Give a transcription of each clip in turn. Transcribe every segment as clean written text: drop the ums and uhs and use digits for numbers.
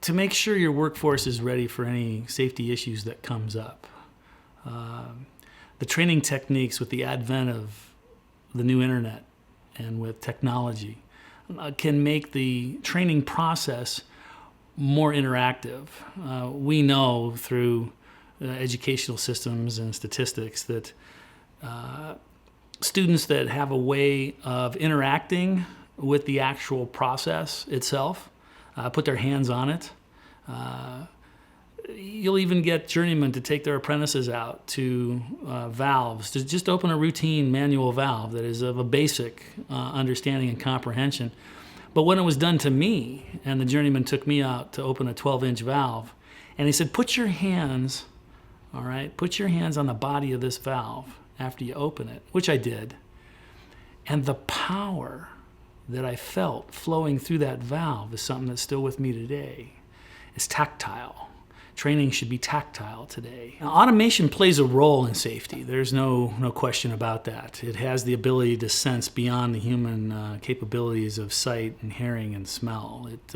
to make sure your workforce is ready for any safety issues that comes up. The training techniques with the advent of the new internet and with technology can make the training process more interactive. We know through educational systems and statistics that students that have a way of interacting with the actual process itself, put their hands on it. You'll even get journeymen to take their apprentices out to valves, to just open a routine manual valve that is of a basic understanding and comprehension. But when it was done to me, and the journeyman took me out to open a 12-inch valve, and he said, put your hands, all right, put your hands on the body of this valve after you open it, which I did. And the power that I felt flowing through that valve is something that's still with me today. It's tactile. Training should be tactile today. Now, automation plays a role in safety. There's no question about that. It has the ability to sense beyond the human capabilities of sight and hearing and smell. It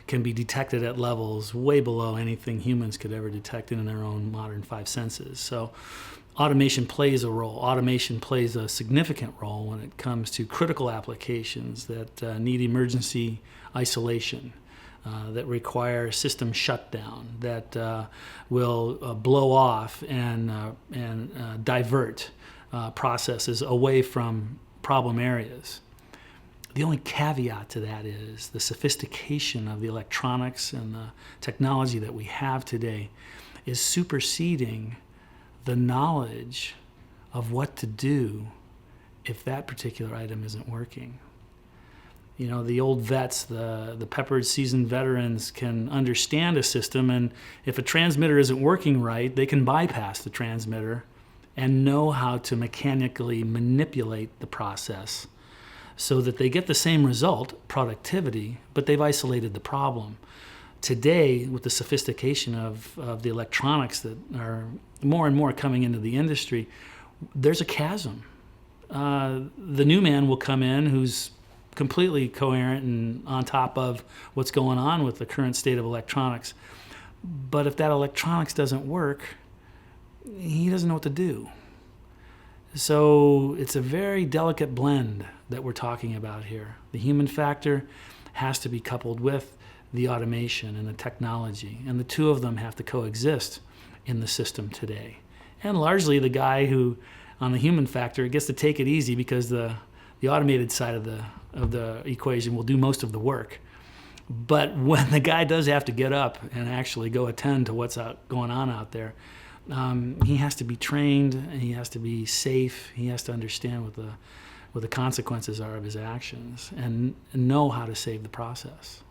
can be detected at levels way below anything humans could ever detect in their own modern five senses. So automation plays a role. Automation plays a significant role when it comes to critical applications that need emergency isolation. That require system shutdown, that will blow off and divert processes away from problem areas. The only caveat to that is the sophistication of the electronics and the technology that we have today is superseding the knowledge of what to do if that particular item isn't working. You know, the old vets, the peppered seasoned veterans can understand a system, and if a transmitter isn't working right, they can bypass the transmitter and know how to mechanically manipulate the process so that they get the same result, productivity, but they've isolated the problem. Today, with the sophistication of the electronics that are more and more coming into the industry, there's a chasm. The new man will come in who's completely coherent and on top of what's going on with the current state of electronics. But if that electronics doesn't work, he doesn't know what to do. So it's a very delicate blend that we're talking about here. The human factor has to be coupled with the automation and the technology, and the two of them have to coexist in the system today. And largely the guy who, on the human factor, gets to take it easy because the automated side of the equation will do most of the work. But when the guy does have to get up and actually go attend to what's going on out there, he has to be trained, he has to be safe, he has to understand what the consequences are of his actions and know how to save the process.